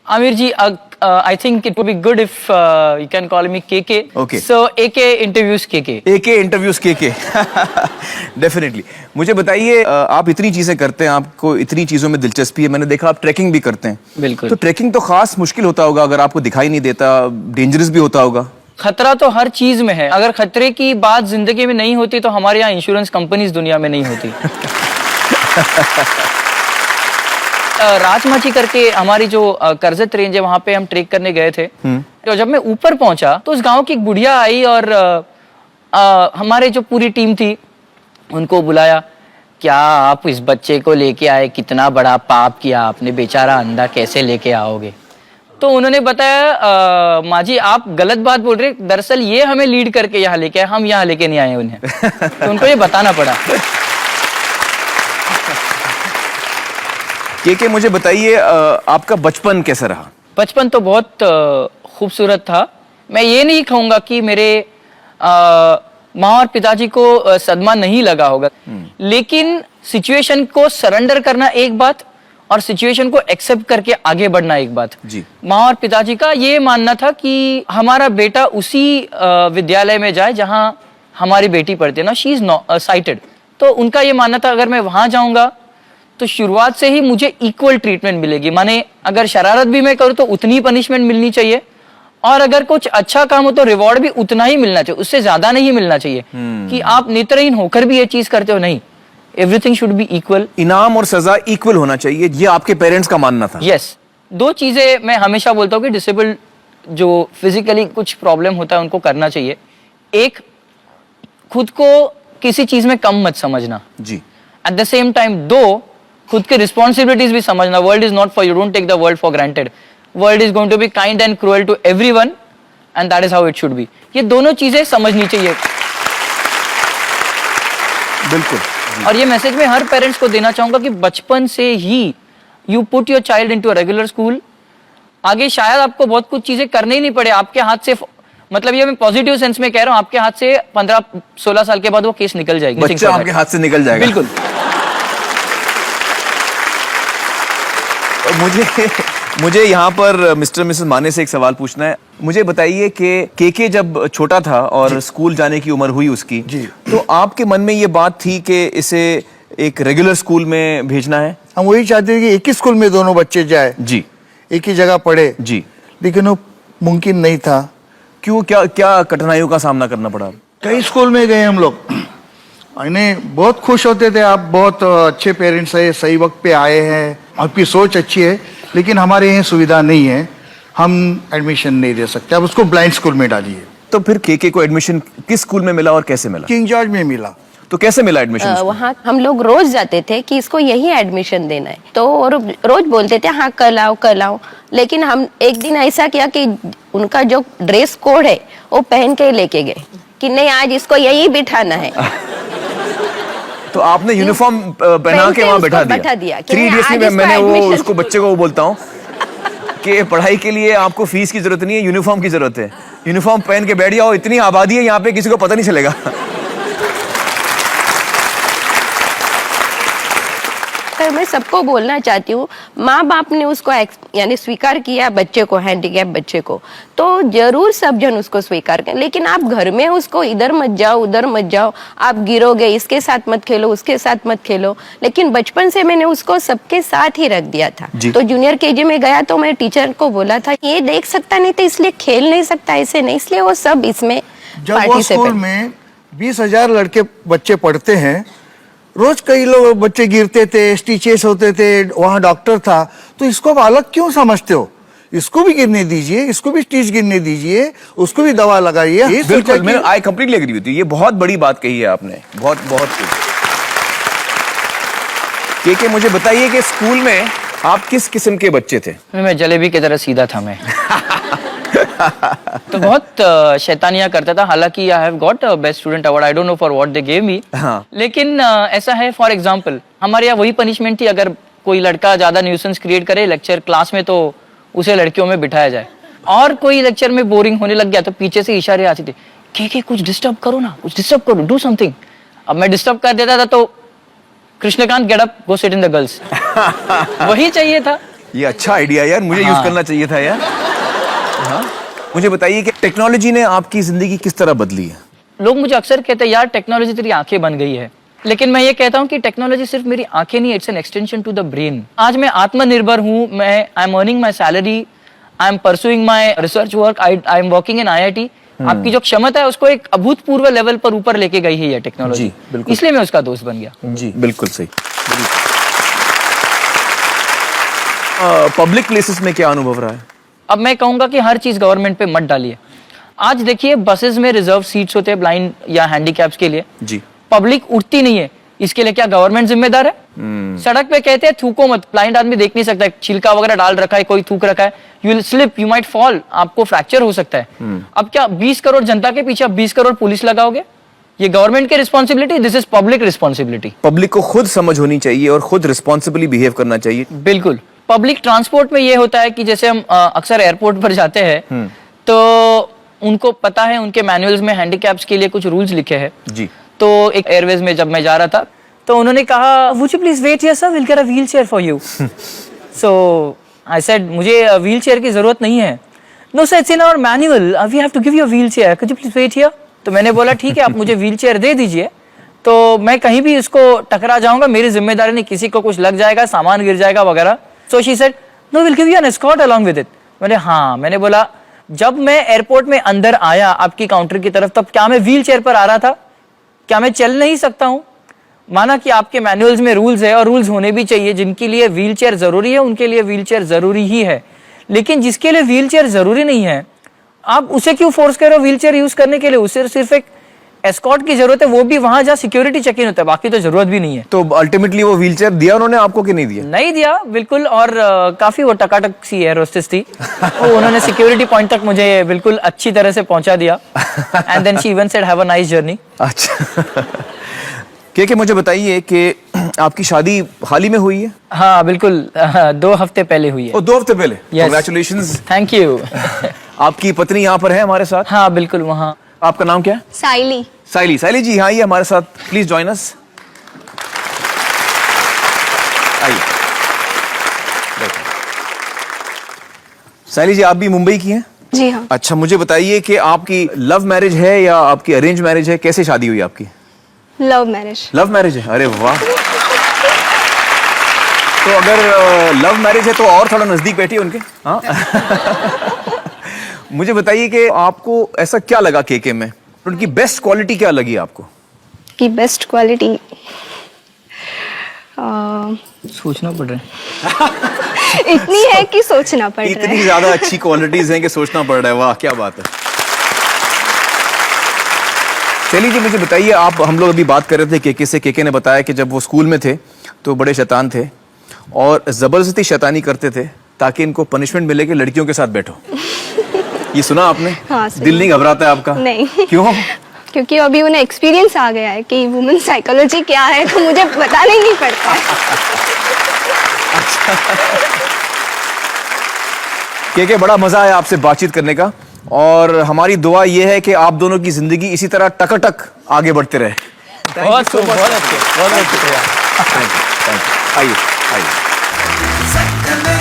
Amir ji, I think it would be good if you can call me KK. Okay. So AK interviews KK. AK interviews KK definitely. मुझे बताइए, आप इतनी चीजें करते हैं, आपको इतनी चीजों में दिलचस्पी है, मैंने देखा आप ट्रैकिंग भी करते हैं। बिल्कुल। तो ट्रैकिंग तो खास मुश्किल होता होगा, अगर आपको दिखाई नहीं देता, डेंजरस भी होता होगा। खतरा तो हर चीज में है। अगर खतरे की बात जिंदगी में नहीं होती तो हमारे यहाँ इंश्योरेंस कंपनीज दुनिया में नहीं होती। राजमाची करके हमारी जो करजत रेंज है, वहां पे हम ट्रेक करने गए थे। तो जब मैं ऊपर पहुंचा तो उस गांव की एक बुढ़िया आई और हमारे जो पूरी टीम थी उनको बुलाया। क्या आप इस बच्चे को लेके आए, कितना बड़ा पाप किया आपने, बेचारा अंधा कैसे लेके आओगे। तो उन्होंने बताया, माँ जी आप गलत बात बोल रहे, दरअसल ये हमें लीड करके यहाँ लेके आए, हम यहाँ लेके नहीं आए उन्हें। तो उनको ये बताना पड़ा। के मुझे बताइए, आपका बचपन कैसा रहा? बचपन तो बहुत खूबसूरत था। मैं ये नहीं कहूँगा कि मेरे माँ और पिताजी को सदमा नहीं लगा होगा, लेकिन सिचुएशन को सरेंडर करना एक बात और सिचुएशन को एक्सेप्ट करके आगे बढ़ना एक बात। जी। माँ और पिताजी का ये मानना था कि हमारा बेटा उसी विद्यालय में जाए जहाँ हमारी बेटी पढ़ती है ना, शी इज साइटेड। तो उनका ये मानना था अगर मैं वहां जाऊंगा तो शुरुआत से ही मुझे इक्वल ट्रीटमेंट मिलेगी। माने अगर शरारत भी मैं करूँ तो उतनी पनिशमेंट मिलनी चाहिए, और अगर कुछ अच्छा काम हो तो रिवॉर्ड भी उतना ही मिलना चाहिए, उससे ज्यादा नहीं मिलना चाहिए कि आप नेत्रहीन होकर भी ये चीज करते हो। नहीं, एवरीथिंग शुड बी इक्वल। इनाम और सजा इक्वल होना चाहिए, ये आपके पेरेंट्स का मानना था। यस। दो चीजें मैं हमेशा बोलता हूँ कि डिसेबल्ड जो फिजिकली कुछ प्रॉब्लम होता है उनको करना चाहिए। एक, खुद को किसी चीज में कम मत समझना जी। एट द सेम टाइम दो, खुद की रिस्पॉन्सिबिलिटीज भी समझना। World is not for you, don't take the world for granted. World is going to be kind and cruel to everyone and that is how it should be. ये दोनों चीजें समझनी चाहिए। बिल्कुल। और ये मैसेज मैं हर पेरेंट्स को देना चाहूंगा कि बचपन से ही you put your child into a regular school. आगे शायद आपको बहुत कुछ चीजें करने ही नहीं पड़े, आपके हाथ से, मतलब ये मैं पॉजिटिव सेंस में कह रहा हूं, आपके हाथ से 15-16 साल के बाद वो केस निकल जाएगी, बच्चा आपके हाथ से निकल जाएगा। बिल्कुल। मुझे यहाँ पर मिस्टर मिसेस माने से एक सवाल पूछना है। मुझे बताइए कि केके जब छोटा था और स्कूल जाने की उम्र हुई उसकी, तो आपके मन में ये बात थी कि इसे एक रेगुलर स्कूल में भेजना है? हम वही चाहते थे कि एक ही स्कूल में दोनों बच्चे जाए जी, एक ही जगह पढ़े जी, लेकिन वो मुमकिन नहीं था। क्यों? क्या कठिनाइयों का सामना करना पड़ा? कई स्कूल में गए हम लोग, इन्हें बहुत खुश होते थे, आप बहुत अच्छे पेरेंट्स है, सही वक्त पे आए हैं, आपकी सोच अच्छी है, लेकिन हमारे यहाँ सुविधा नहीं है, हम एडमिशन नहीं दे सकते, आप उसको ब्लाइंड स्कूल में डालिए। तो फिर केके को एडमिशन किस स्कूल में मिला और कैसे मिला? किंग जॉर्ज में मिला। तो कैसे मिला एडमिशन? वहाँ हम लोग रोज जाते थे कि इसको यही एडमिशन देना है, तो रोज बोलते थे हाँ कल आओ। लेकिन हम एक दिन ऐसा किया कि उनका जो ड्रेस कोड है वो पहन के लेके गए कि नहीं आज इसको यही बिठाना है। तो आपने यूनिफॉर्म पहना के वहाँ बैठा दिया। 3 इडियट्स में मैंने वो उसको बच्चे को वो बोलता हूँ कि पढ़ाई के लिए आपको फीस की जरूरत नहीं है, यूनिफॉर्म की जरूरत है। यूनिफॉर्म पहन के बैठ जाओ, इतनी आबादी है यहाँ पे, किसी को पता नहीं चलेगा। तो मैं सबको बोलना चाहती हूँ, माँ बाप ने उसको यानी स्वीकार किया बच्चे को, हैंडीकैप बच्चे को, तो जरूर सब जन उसको स्वीकार करें। लेकिन आप घर में उसको इधर मत जाओ उधर मत जाओ, आप गिरोगे, इसके साथ मत खेलो उसके साथ मत खेलो। लेकिन बचपन से मैंने उसको सबके साथ ही रख दिया था। तो जूनियर केजी में गया तो मैं टीचर को बोला था ये देख सकता नहीं था इसलिए खेल नहीं सकता, ऐसे नहीं, इसलिए वो सब इसमें जब वो स्कूल में 20,000 लड़के बच्चे पढ़ते हैं, रोज कई लोग बच्चे गिरते थे, स्टिचेस होते थे, वहाँ डॉक्टर था, तो इसको आप अलग क्यों समझते हो? इसको भी गिरने दीजिए, इसको भी स्टिच गिरने दीजिए, उसको भी दवा लगाइए। बिल्कुल, मैं I completely agree with you. ये बहुत बड़ी बात कही है आपने, बहुत बहुत। के मुझे बताइए कि स्कूल में आप किस किस्म के बच्चे थे? मैं जलेबी की तरह सीधा था मैं। तो बहुत शैतानियां करता था। हालांकि I have got best student award, I don't know for what they gave me. लेकिन ऐसा है, फॉर एग्जांपल हमारे यहाँ वही पनिशमेंट थी, अगर कोई लड़का ज्यादा न्यूसेंस क्रिएट करे लेक्चर क्लास में तो उसे लड़कियों में बिठाया जाए, और कोई लेक्चर में बोरिंग होने लग गया तो पीछे से इशारे आते थे के कुछ डिस्टर्ब करो ना, कुछ डिस्टर्ब करो, डू समथिंग। अब मैं डिस्टर्ब कर देता था तो Krishnakant get up, go sit in the girls. वही चाहिए था। ये अच्छा आइडिया यार, मुझे यूज करना चाहिए था यार। हाँ, मुझे बताइए कि टेक्नोलॉजी ने आपकी जिंदगी किस तरह बदली है? लोग मुझे अक्सर कहते हैं यार टेक्नोलॉजी तेरी आंखें बन गई है, लेकिन मैं ये कहता हूँ कि टेक्नोलॉजी सिर्फ मेरी आंखें नहीं, it's an extension to the brain. आज मैं आत्मनिर्भर हूँ, मैं I am earning my salary, I am pursuing my research work, I am working in IIT। आपकी जो क्षमता है उसको एक अभूतपूर्व लेवल पर ऊपर लेके गई है ये टेक्नोलॉजी, इसलिए मैं उसका दोस्त बन गया। जी बिल्कुल सही। पब्लिक प्लेसेस में क्या अनुभव रहा है? अब मैं कहूंगा कि हर चीज गवर्नमेंट पे मत डालिए। आज देखिए बसेस में रिजर्व सीट्स होते हैं ब्लाइंड या हैंडीकैप्स के लिए, जी। पब्लिक उठती नहीं है, इसके लिए क्या गवर्नमेंट जिम्मेदार है? सड़क पे कहते हैं थूको मत, ब्लाइंड आदमी देख नहीं सकता है, छिलका वगैरह डाल रखा है, कोई थूक रखा है, you will slip, you might fall, आपको फ्रैक्चर हो सकता है। अब क्या 20 करोड़ जनता के पीछे 20 करोड़ पुलिस लगाओगे? ये गवर्नमेंट की responsibility, this is public responsibility. Public को खुद समझ होनी चाहिए और खुद रिस्पॉन्सिबली बिहेव करना चाहिए। बिल्कुल। पब्लिक ट्रांसपोर्ट में ये होता है कि जैसे हम अक्सर एयरपोर्ट पर जाते हैं तो उनको पता है, उनके मैनुअल्स में हैंडीकैप्स के लिए कुछ रूल्स लिखे हैं जी। तो एक एयरवेज में जब मैं जा रहा था तो उन्होंने कहा would you please wait here sir, will get a wheelchair for you. So I said मुझे व्हील चेयर की जरूरत नहीं है। No sir, it's in our manual, we have to give you a wheelchair, could you please wait here. तो मैंने बोला ठीक है, आप मुझे व्हील चेयर दे दीजिए, तो मैं कहीं भी इसको टकरा जाऊंगा, मेरी जिम्मेदारी नहीं, किसी को कुछ लग जाएगा, सामान गिर जाएगा वगैरह। So she said no, will give you an escort along with it. मैंने हाँ, मैंने बोला जब मैं एयरपोर्ट में अंदर आया आपकी काउंटर की तरफ, तब क्या मैं व्हील चेयर पर आ रहा था? क्या मैं चल नहीं सकता हूं? माना कि आपके मैनुअल्स में रूल्स है और रूल्स होने भी चाहिए, जिनके लिए व्हील चेयर जरूरी है उनके लिए व्हील चेयर जरूरी ही है, लेकिन जिसके लिए व्हील चेयर जरूरी नहीं है आप उसे क्यों फोर्स करो व्हील चेयर यूज करने के लिए? उसे सिर्फ एक एस्कॉर्ट की जरूरत है, वो भी वहां जहाँ सिक्योरिटी चेक इन होता है, बाकी तो जरूरत भी नहीं है। तो अल्टीमेटली वो व्हीलचेयर दिया उन्होंने आपको कि नहीं दिया? नहीं दिया बिल्कुल, और काफी वो टकाटक सी एयर होस्टेस थी, तो उन्होंने सिक्योरिटी पॉइंट तक मुझे बिल्कुल अच्छी तरह से पहुंचा दिया। And then she even said have a nice journey. अच्छा। के मुझे बताइए कि आपकी शादी हाल ही में हुई है? हाँ बिल्कुल, 2 हफ्ते पहले हुई है। 2 हफ्ते पहले? Yes. कांग्रेचुलेशंस। Thank you. आपकी पत्नी यहाँ पर है हमारे साथ? हाँ बिल्कुल, वहाँ। आपका नाम क्या है? साइली। साइली। साइली जी यहाँ आइए हमारे साथ, प्लीज जॉइन अस। आइए। साइली जी आप भी मुंबई की हैं? जी हाँ। अच्छा, मुझे बताइए कि आपकी लव मैरिज है या आपकी अरेंज मैरिज है? कैसे शादी हुई आपकी? Love marriage. लव मैरिज है? अरे वाह। तो अगर लव मैरिज है तो और थोड़ा नजदीक बैठिए उनके। हाँ। मुझे बताइए कि आपको ऐसा क्या लगा केके में, उनकी बेस्ट क्वालिटी क्या लगी आपको? की बेस्ट क्वालिटी सोचना पड़ रहा है। इतनी है कि सोचना पड़ रहा इतनी है। ज्यादा अच्छी क्वालिटीज हैं कि सोचना पड़ रहा है। वाह क्या बात है। चलिए जी, मुझे बताइए, आप हम लोग अभी बात कर रहे थे केके से। केके ने बताया कि जब वो स्कूल में थे तो बड़े शैतान थे और जबरदस्ती शैतानी करते थे ताकि इनको पनिशमेंट मिले कि लड़कियों के साथ बैठो। ये सुना आपने? हाँ, सुना। दिल नहीं घबराता है आपका? नहीं। क्यों? क्योंकि अभी उन्हें एक्सपीरियंस आ गया है कि वुमेन साइकोलॉजी क्या है, तो मुझे बताना ही नहीं पड़ता है। केके, बड़ा मजा आया आपसे बातचीत करने का और हमारी दुआ ये है कि आप दोनों की जिंदगी इसी तरह टकाटक आगे बढ़ते रहे। बहुत शुक्रिया। आइए आइए।